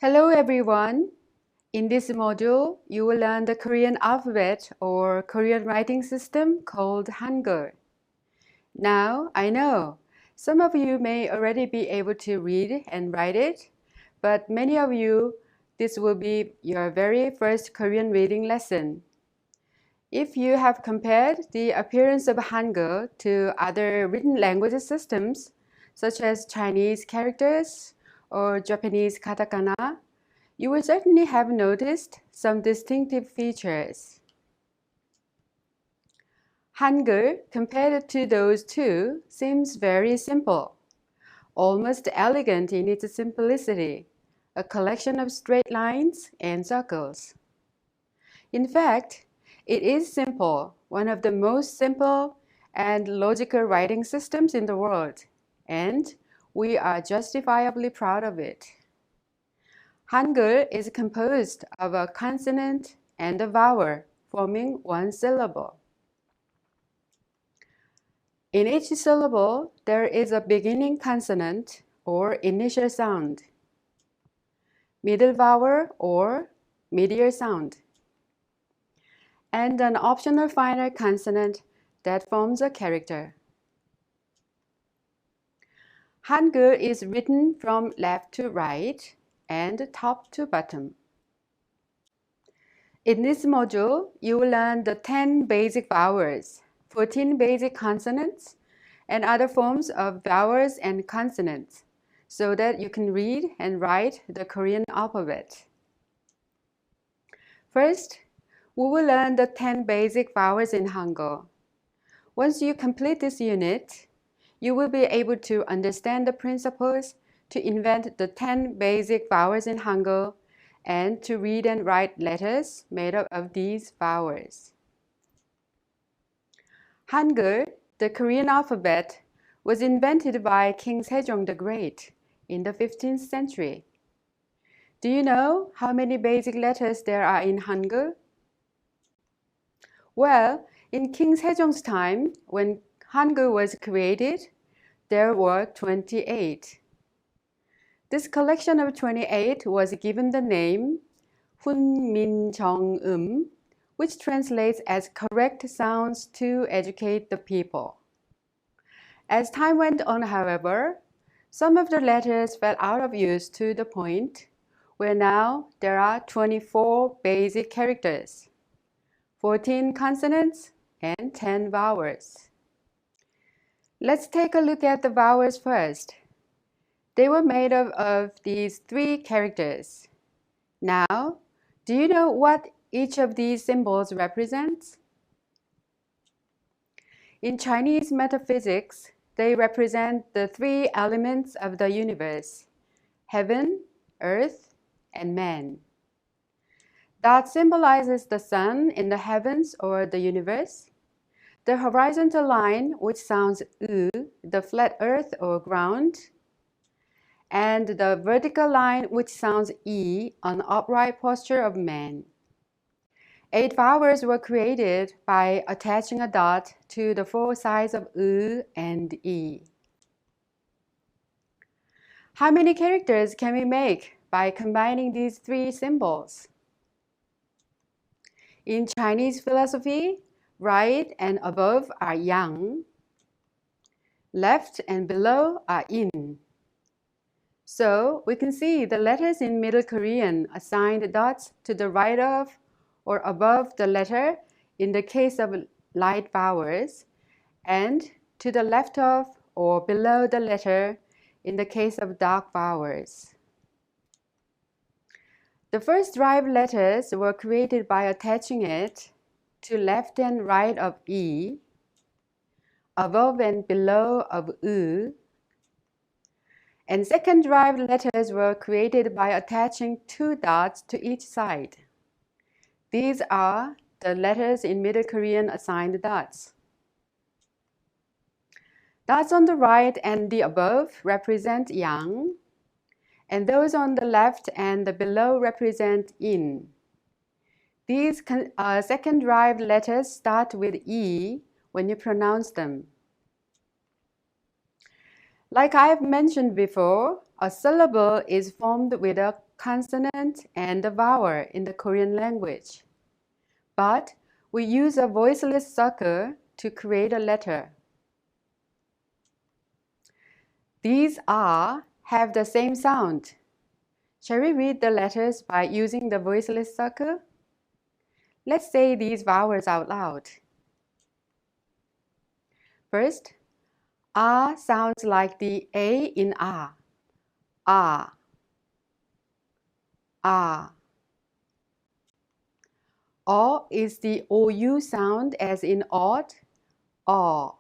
Hello everyone! In this module, you will learn the Korean alphabet or Korean writing system called Hangeul. Now, I know some of you may already be able to read and write it, but many of you, this will be your very first Korean reading lesson. If you have compared the appearance of Hangeul to other written language systems, such as Chinese characters or Japanese katakana, you will certainly have noticed some distinctive features. Hangeul, compared to those two, seems very simple, almost elegant in its simplicity, a collection of straight lines and circles. In fact, it is simple, one of the most simple and logical writing systems in the world, and we are justifiably proud of it. Hangeul is composed of a consonant and a vowel, forming one syllable. In each syllable, there is a beginning consonant or initial sound, middle vowel or medial sound, and an optional final consonant that forms a character. Hangeul is written from left to right and top to bottom. In this module, you will learn the 10 basic vowels, 14 basic consonants, and other forms of vowels and consonants, so that you can read and write the Korean alphabet. First, we will learn the 10 basic vowels in Hangeul. Once you complete this unit, you will be able to understand the principles to invent the 10 basic vowels in Hangeul and to read and write letters made up of these vowels. Hangeul, the Korean alphabet, was invented by King Sejong the Great in the 15th century. Do you know how many basic letters there are in Hangeul? Well, in King Sejong's time, when Hangeul was created, there were 28. This collection of 28 was given the name 훈민정음, which translates as correct sounds to educate the people. As time went on, however, some of the letters fell out of use to the point where now there are 24 basic characters, 14 consonants, and 10 vowels. Let's take a look at the vowels first. They were made up of these 3 characters. Now, do you know what each of these symbols represents? In Chinese metaphysics, they represent the 3 elements of the universe: heaven, earth, and man. That symbolizes the sun in the heavens or the universe, the horizontal line, which sounds U, the flat earth or ground, and the vertical line, which sounds E, an upright posture of man. 8 vowels were created by attaching a dot to the 4 sides of U and E. How many characters can we make by combining these 3 symbols? In Chinese philosophy, right and above are yang, left and below are yin. So we can see the letters in Middle Korean assigned dots to the right of or above the letter in the case of light vowels, and to the left of or below the letter in the case of dark vowels. The first derived letters were created by attaching it to left and right of E, above and below of U, and second derived letters were created by attaching 2 dots to each side. These are the letters in Middle Korean assigned dots. Dots on the right and the above represent yang, and those on the left and the below represent yin. These second derived letters start with E when you pronounce them. Like I have mentioned before, a syllable is formed with a consonant, and a vowel in the Korean language. But we use a voiceless circle to create a letter. These "ah" have the same sound. Shall we read the letters by using the voiceless circle? Let's say these vowels out loud. First, "ah" sounds like the A in "ah." Ah. Ah. O is the OU sound as in odd. Aw.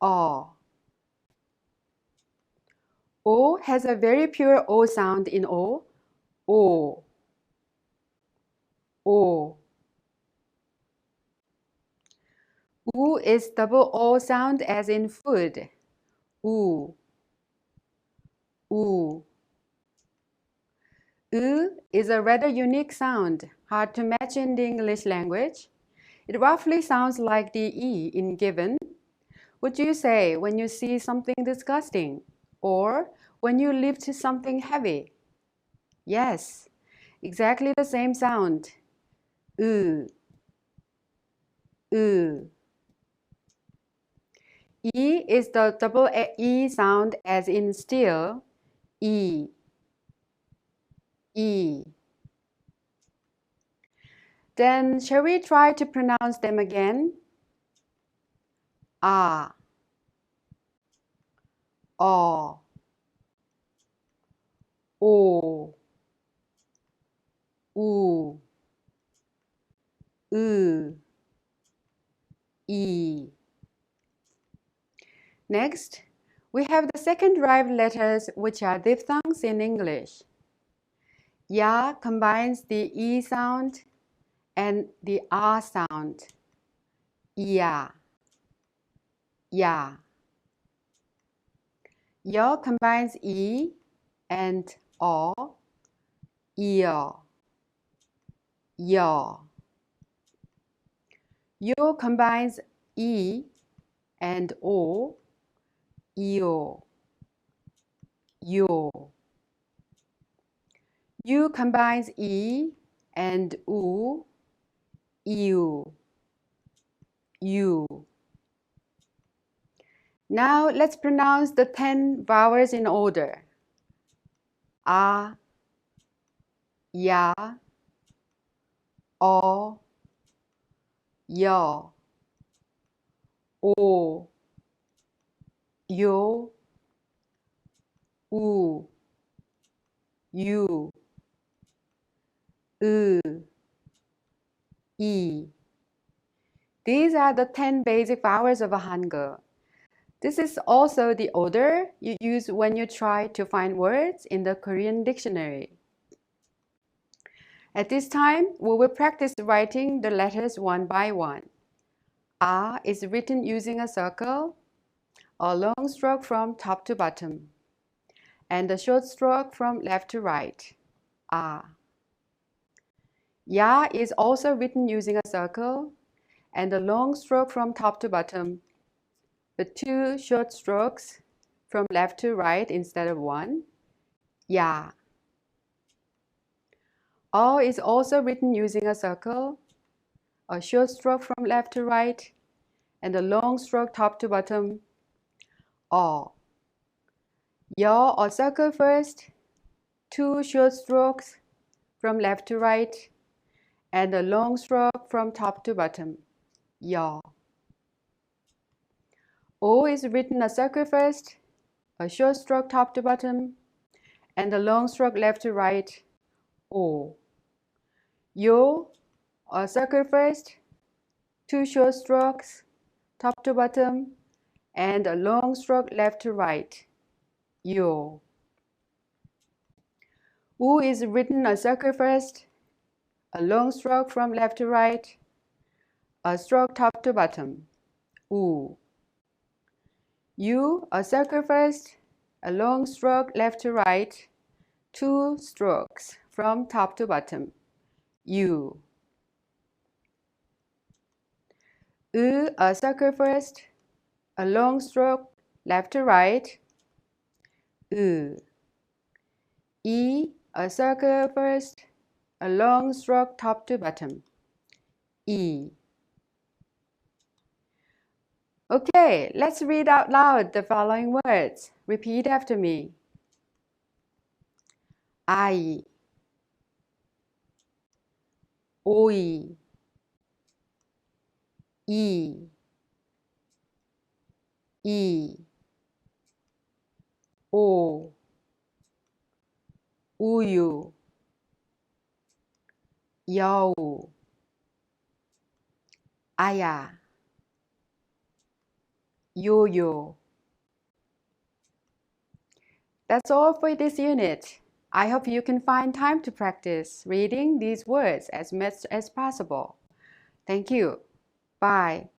Aw. O has a very pure O sound in O. O. O. U is double O sound as in food. U. U. Is a rather unique sound, hard to match in the English language. It roughly sounds like the E in given. What do you say when you see something disgusting? Or when you lift something heavy? Yes, exactly the same sound. E is the double E sound as in still. E. E. Then shall we try to pronounce them again? Ah. O. O. U. E. Next, we have the second derived letters, which are diphthongs in English. Ya combines the E sound and the R sound. Ya. Ya. Yo combines E and O. Yo. Yo. Yo combines E and O. Yo. Yo. U combines E and U. You. You. Now let's pronounce the 10 vowels in order. A, Ya, O, Yo, O, Yo, U, You, E. These are the 10 basic vowels of Hangul. This is also the order you use when you try to find words in the Korean dictionary. At this time, we will practice writing the letters one by one. A is written using a circle, a long stroke from top to bottom, and a short stroke from left to right. A. Ya is also written using a circle and a long stroke from top to bottom, with 2 short strokes from left to right instead of 1. Ya. O is also written using a circle, a short stroke from left to right, and a long stroke top to bottom. O. Yo, a circle first, 2 short strokes from left to right, and a long stroke from top to bottom. Yo. O is written a circle first, a short stroke top to bottom, and a long stroke left to right. O. Yo, a circle first, 2 short strokes top to bottom, and a long stroke left to right. Yo. U is written a circle first, a long stroke from left to right, a stroke top to bottom. U. U, a circle first, a long stroke left to right, 2 strokes from top to bottom. U. A circle first, a long stroke left to right. E, a circle first, a long stroke top to bottom. E. Okay, let's read out loud the following words. Repeat after me. I, 오이, 이, 오, 우유, 여우, 아야, 요요. That's all for this unit. I hope you can find time to practice reading these words as much as possible. Thank you. Bye.